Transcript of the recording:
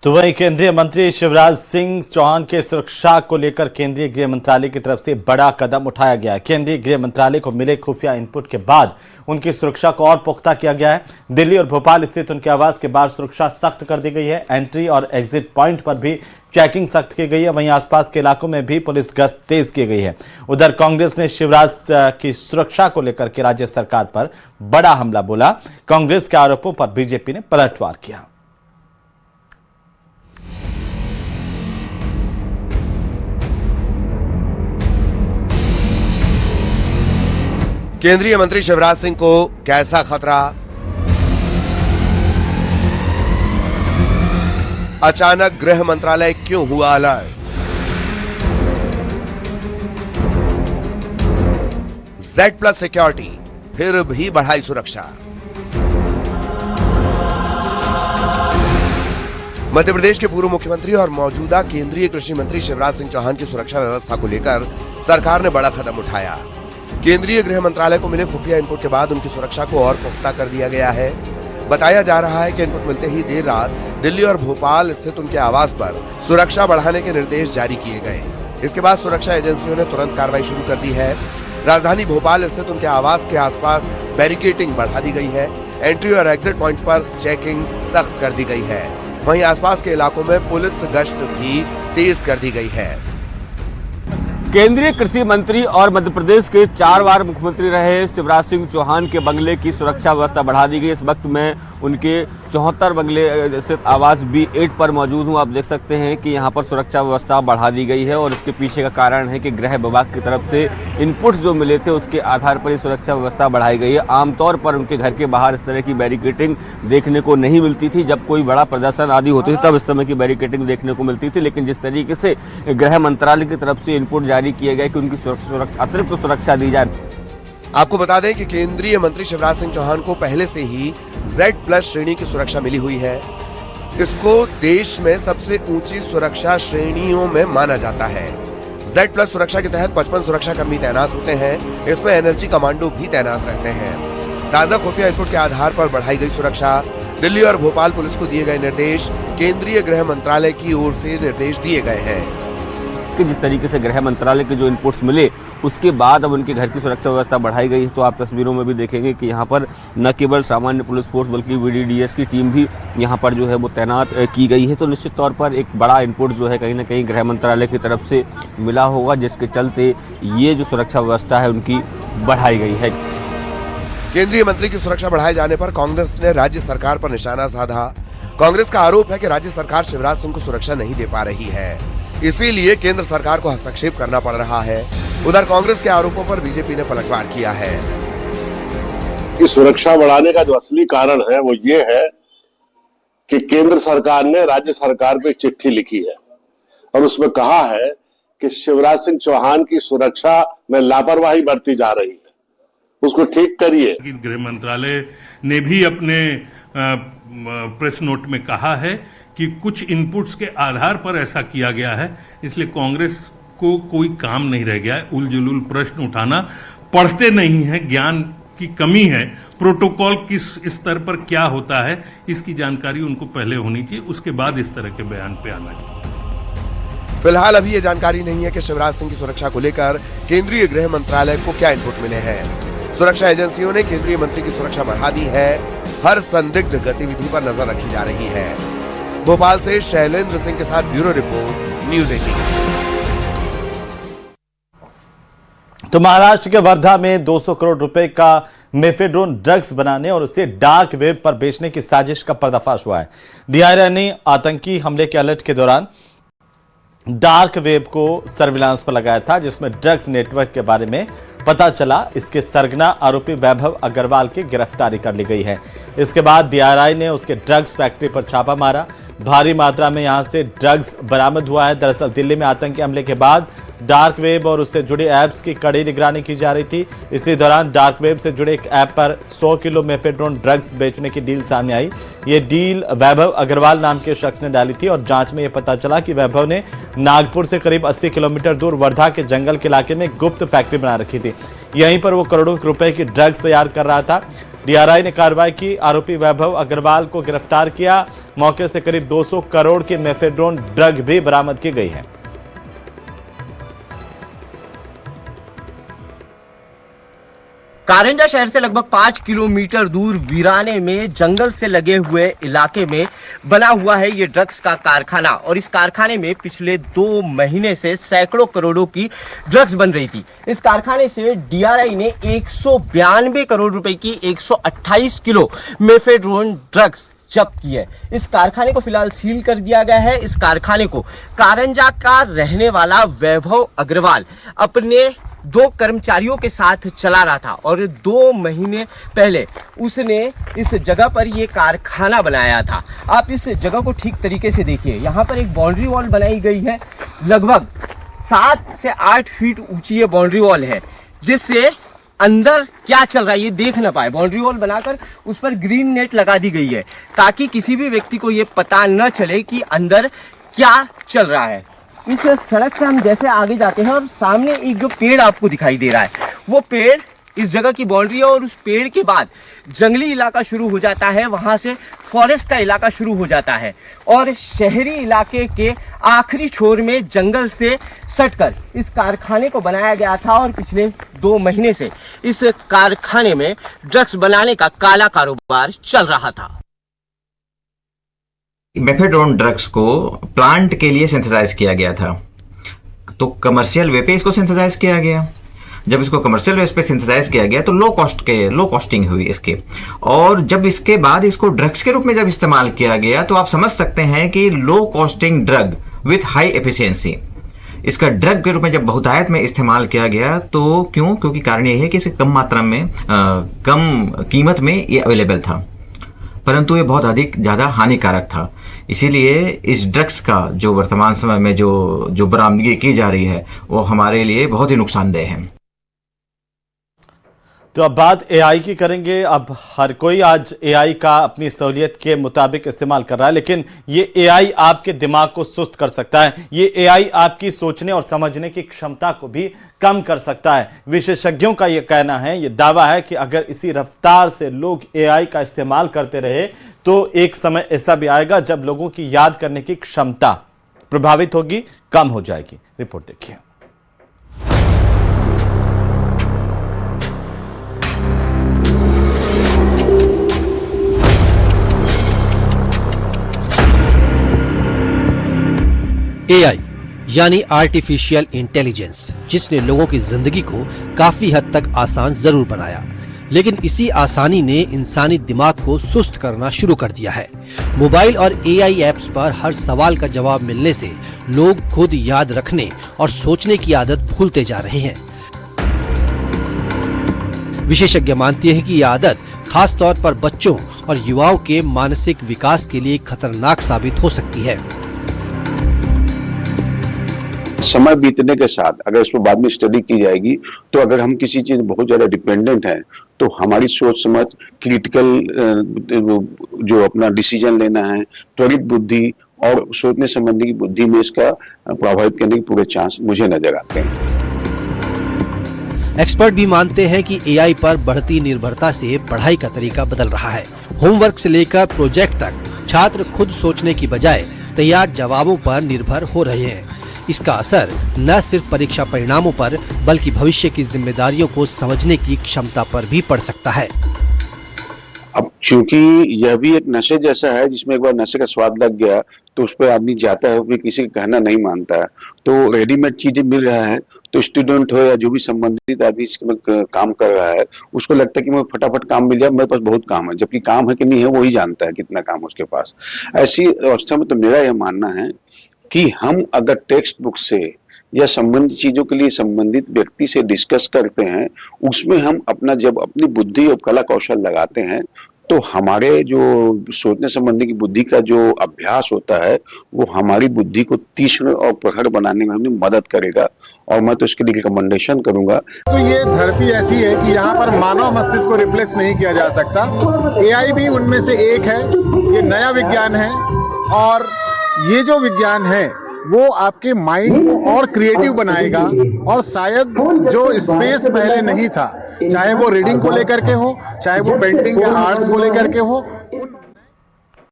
तो वहीं केंद्रीय मंत्री शिवराज सिंह चौहान के सुरक्षा को लेकर केंद्रीय गृह मंत्रालय की तरफ से बड़ा कदम उठाया गया है। केंद्रीय गृह मंत्रालय को मिले खुफिया इनपुट के बाद उनकी सुरक्षा को और पुख्ता किया गया है। दिल्ली और भोपाल स्थित उनके आवास के बाहर सुरक्षा सख्त कर दी गई है। एंट्री और एग्जिट पॉइंट पर भी चेकिंग सख्त की गई है। वहीं आसपास के इलाकों में भी पुलिस गश्त तेज की गई है। उधर कांग्रेस ने शिवराज की सुरक्षा को लेकर के राज्य सरकार पर बड़ा हमला बोला। कांग्रेस के आरोपों पर बीजेपी ने पलटवार किया। केंद्रीय मंत्री शिवराज सिंह को कैसा खतरा? अचानक गृह मंत्रालय क्यों हुआ अलर्ट? Z+ सिक्योरिटी फिर भी बढ़ाई सुरक्षा। मध्य प्रदेश के पूर्व मुख्यमंत्री और मौजूदा केंद्रीय कृषि मंत्री शिवराज सिंह चौहान की सुरक्षा व्यवस्था को लेकर सरकार ने बड़ा कदम उठाया। केंद्रीय गृह मंत्रालय को मिले खुफिया इनपुट के बाद उनकी सुरक्षा को और पुख्ता कर दिया गया है। बताया जा रहा है कि इनपुट मिलते ही देर रात दिल्ली और भोपाल स्थित उनके आवास पर सुरक्षा बढ़ाने के निर्देश जारी किए गए। इसके बाद सुरक्षा एजेंसियों ने तुरंत कार्रवाई शुरू कर दी है। राजधानी भोपाल स्थित उनके आवास के आसपास बैरिकेडिंग बढ़ा दी गई है। एंट्री और एग्जिट पॉइंट पर चेकिंग सख्त कर दी गई है। वहीं आसपास के इलाकों में पुलिस गश्त भी तेज कर दी गई है। केंद्रीय कृषि मंत्री और मध्य प्रदेश के 4 बार मुख्यमंत्री रहे शिवराज सिंह चौहान के बंगले की सुरक्षा व्यवस्था बढ़ा दी गई। इस वक्त मैं उनके 74 बंगले स्थित आवास B8 पर मौजूद हूं। आप देख सकते हैं कि यहां पर सुरक्षा व्यवस्था बढ़ा दी गई है और इसके पीछे का कारण है कि गृह विभाग की तरफ से इनपुट्स जो मिले थे उसके आधार पर सुरक्षा व्यवस्था बढ़ाई गई है। आमतौर पर उनके घर के बाहर इस तरह की बैरिकेडिंग देखने को नहीं मिलती थी। जब कोई बड़ा प्रदर्शन आदि होती थी तब इस समय की बैरिकेडिंग देखने को मिलती थी, लेकिन जिस तरीके से गृह मंत्रालय की तरफ से इनपुट जारी किए गए कि उनकी अतिरिक्त सुरक्षा दी जाए। आपको बता दें कि केंद्रीय मंत्री शिवराज सिंह चौहान को पहले से ही Z+ श्रेणी की सुरक्षा मिली हुई है। इसको देश में सबसे ऊंची सुरक्षा श्रेणियों में माना जाता है। Z+ सुरक्षा के तहत 55 सुरक्षा कर्मी तैनात होते हैं। इसमें NSG कमांडो भी तैनात रहते हैं। ताजा खुफिया इनपुट के आधार पर बढ़ाई गई सुरक्षा। दिल्ली और भोपाल पुलिस को दिए गए निर्देश केंद्रीय गृह मंत्रालय की ओर से निर्देश दिए गए हैं। जिस तरीके से गृह मंत्रालय के जो इनपुट्स मिले उसके बाद अब उनके घर की सुरक्षा व्यवस्था बढ़ाई गई है। तो आप तस्वीरों में भी देखेंगे कि यहाँ पर न केवल सामान्य पुलिस फोर्स बल्कि VDDS की टीम भी यहाँ पर जो है वो तैनात की गई है। तो निश्चित तौर पर एक बड़ा इनपुट जो है कहीं ना कहीं गृह मंत्रालय की तरफ से मिला होगा, जिसके चलते ये जो सुरक्षा व्यवस्था है उनकी बढ़ाई गई है। केंद्रीय मंत्री की सुरक्षा बढ़ाए जाने पर कांग्रेस ने राज्य सरकार पर निशाना साधा। कांग्रेस का आरोप है कि राज्य सरकार शिवराज सिंह को सुरक्षा नहीं दे पा रही है, इसीलिए केंद्र सरकार को हस्तक्षेप करना पड़ रहा है। उधर कांग्रेस के आरोपों पर बीजेपी ने पलटवार किया है। कि सुरक्षा बढ़ाने का जो असली कारण है वो ये है कि केंद्र सरकार ने राज्य सरकार को एक चिट्ठी लिखी है और उसमें कहा है कि शिवराज सिंह चौहान की सुरक्षा में लापरवाही बरती जा रही है, उसको ठीक करिए। गृह मंत्रालय ने भी अपने प्रेस नोट में कहा है कि कुछ इनपुट्स के आधार पर ऐसा किया गया है, इसलिए कांग्रेस को कोई काम नहीं रह गया है उलझुल प्रश्न उठाना। पढ़ते नहीं है, ज्ञान की कमी है। प्रोटोकॉल किस स्तर पर क्या होता है इसकी जानकारी उनको पहले होनी चाहिए, उसके बाद इस तरह के बयान पे आना चाहिए। फिलहाल अभी ये जानकारी नहीं है कि शिवराज सिंह की सुरक्षा को लेकर केंद्रीय गृह मंत्रालय को क्या इनपुट मिले हैं। सुरक्षा एजेंसियों ने केंद्रीय मंत्री की सुरक्षा बढ़ा दी है। हर संदिग्ध गतिविधि पर नजर रखी जा रही है। भोपाल से शैलेंद्र सिंह के साथ ब्यूरो रिपोर्ट, न्यूज़ 18। तो महाराष्ट्र के वर्धा में 200 करोड़ रुपए का मेफेड्रोन ड्रग्स बनाने और उसे डार्क वेब पर बेचने की साजिश का पर्दाफाश हुआ है। DRI ने आतंकी हमले के अलर्ट के दौरान डार्क वेब को सर्विलांस पर लगाया था, जिसमें ड्रग्स नेटवर्क के बारे में पता चला। इसके सरगना आरोपी वैभव अग्रवाल की गिरफ्तारी कर ली गई है। इसके बाद DRI ने उसके ड्रग्स फैक्ट्री पर छापा मारा। भारी मात्रा में यहां से ड्रग्स बरामद हुआ है। दरअसल दिल्ली में आतंकी हमले के बाद डार्क वेब और उससे जुड़े ऐप्स की कड़ी निगरानी की जा रही थी। इसी दौरान डार्क वेब से जुड़े एक ऐप पर 100 किलो मेफेड्रोन ड्रग्स बेचने की डील सामने आई। ये डील वैभव अग्रवाल नाम के शख्स ने डाली थी और जांच में यह पता चला कि वैभव ने नागपुर से करीब 80 किलोमीटर दूर वर्धा के जंगल के इलाके में गुप्त फैक्ट्री बना रखी थी। यहीं पर वो करोड़ों रुपए की ड्रग्स तैयार कर रहा था। डीआरआई ने कार्रवाई की, आरोपी वैभव अग्रवाल को गिरफ्तार किया। मौके से करीब 200 करोड़ की मेफेड्रोन ड्रग भी बरामद की गई है। कारंजा शहर से लगभग 5 किलोमीटर दूर वीराने में जंगल से लगे हुए इलाके में बना हुआ है ये ड्रग्स का कारखाना, और इस कारखाने में पिछले 2 महीने से सैकड़ों करोड़ों की ड्रग्स बन रही थी। इस कारखाने से डीआरआई ने 192 करोड़ रुपए की 128 किलो मेफेड्रोन ड्रग्स जब्त की है। इस कारखाने को फिलहाल सील कर दिया गया है। इस कारखाने को कारंजा का रहने वाला वैभव अग्रवाल अपने 2 कर्मचारियों के साथ चला रहा था, और 2 महीने पहले उसने इस जगह पर ये कारखाना बनाया था। आप इस जगह को ठीक तरीके से देखिए, यहाँ पर एक बाउंड्री वॉल बनाई गई है, लगभग 7 से 8 फीट ऊंची ये बाउंड्री वॉल है, जिससे अंदर क्या चल रहा है ये देख ना पाए। बाउंड्री वॉल बनाकर उस पर ग्रीन नेट लगा दी गई है, ताकि किसी भी व्यक्ति को ये पता न चले कि अंदर क्या चल रहा है। इस सड़क से हम जैसे आगे जाते हैं और सामने एक जो पेड़ आपको दिखाई दे रहा है, वो पेड़ इस जगह की बाउंड्री है, और उस पेड़ के बाद जंगली इलाका शुरू हो जाता है, वहां से फॉरेस्ट का इलाका शुरू हो जाता है, और शहरी इलाके के आखिरी छोर में जंगल से सटकर इस कारखाने को बनाया गया था। और पिछले 2 महीने से इस कारखाने में ड्रग्स बनाने का काला कारोबार चल रहा था। मेफेड्रोन ड्रग्स को प्लांट के लिए सिंथेसाइज किया गया था, तो कमर्शियल वे पे इसको सिंथेसाइज किया गया। जब इसको कमर्शियल बेस पे सिंथेसाइज किया गया तो लो कॉस्टिंग हुई इसकी, और जब इसके बाद इसको ड्रग्स के रूप में जब इस्तेमाल किया गया तो आप समझ सकते हैं कि low costing drug with high efficiency, इसका ड्रग के रूप में जब बहुतायत में इस्तेमाल किया गया तो क्योंकि कारण यह है कि इसे कम मात्रा में कम कीमत में ये अवेलेबल था, परंतु ये बहुत अधिक ज़्यादा हानिकारक था। इसीलिए इस ड्रग्स का जो वर्तमान समय में जो बरामदगी की जा रही है वो हमारे लिए बहुत ही नुकसानदेह है। तो अब बात एआई की करेंगे। अब हर कोई आज एआई का अपनी सहूलियत के मुताबिक इस्तेमाल कर रहा है, लेकिन ये एआई आपके दिमाग को सुस्त कर सकता है। ये एआई आपकी सोचने और समझने की क्षमता को भी कम कर सकता है। विशेषज्ञों का ये कहना है, ये दावा है कि अगर इसी रफ्तार से लोग एआई का इस्तेमाल करते रहे तो एक समय ऐसा भी आएगा जब लोगों की याद करने की क्षमता प्रभावित होगी, कम हो जाएगी। रिपोर्ट देखिए। एआई यानी आर्टिफिशियल इंटेलिजेंस, जिसने लोगों की जिंदगी को काफी हद तक आसान जरूर बनाया, लेकिन इसी आसानी ने इंसानी दिमाग को सुस्त करना शुरू कर दिया है। मोबाइल और एआई ऐप्स पर हर सवाल का जवाब मिलने से लोग खुद याद रखने और सोचने की आदत भूलते जा रहे हैं। विशेषज्ञ मानते हैं कि यह आदत खास तौर पर बच्चों और युवाओं के मानसिक विकास के लिए खतरनाक साबित हो सकती है। समय बीतने के साथ अगर इस पर बाद में स्टडी की जाएगी तो अगर हम किसी चीज बहुत ज्यादा डिपेंडेंट हैं तो हमारी सोच समझ, क्रिटिकल जो अपना डिसीजन लेना है, त्वरित बुद्धि और सोचने संबंधी की बुद्धि में इसका प्रभावित करने के पूरे चांस मुझे नजर आते हैं। एक्सपर्ट भी मानते हैं कि एआई पर बढ़ती निर्भरता से पढ़ाई का तरीका बदल रहा है। होमवर्क से लेकर प्रोजेक्ट तक छात्र खुद सोचने की बजाय तैयार जवाबों पर निर्भर हो रहे हैं। इसका असर न सिर्फ परीक्षा परिणामों पर बल्कि भविष्य की जिम्मेदारियों को समझने की क्षमता पर भी पड़ सकता है। अब चूंकि यह भी एक नशे जैसा है, जिसमें एक बार नशे का स्वाद लग गया तो उस पर आदमी जाता है, किसी का कहना नहीं मानता है, तो रेडीमेड चीजें मिल रहा है तो स्टूडेंट हो या जो भी संबंधित आदमी इसमें काम कर रहा है उसको लगता है कि मुझे फटाफट काम मिल जाए, मेरे पास बहुत काम है, जबकि काम है कि नहीं है वही जानता है कितना काम है उसके पास। ऐसी अवस्था में तो मेरा यह मानना है कि हम अगर टेक्स्ट बुक से या संबंधित चीजों के लिए संबंधित व्यक्ति से डिस्कस करते हैं, उसमें हम जब अपनी बुद्धि और कला कौशल लगाते हैं तो हमारे जो सोचने संबंधी की बुद्धि का जो अभ्यास होता है वो हमारी बुद्धि को तीक्ष्ण और प्रखर बनाने में हमें मदद करेगा, और मैं तो इसके लिए रिकमेंडेशन करूंगा। तो ये धरती ऐसी है कि यहाँ पर मानव मस्तिष्क को रिप्लेस नहीं किया जा सकता। एआई भी उनमें से एक है। ये नया विज्ञान है, और ये जो विज्ञान है वो आपके माइंड को और क्रिएटिव बनाएगा, और शायद जो स्पेस पहले नहीं था चाहे वो रीडिंग को लेकर के हो, चाहे वो पेंटिंग या आर्ट्स को लेकर के हो।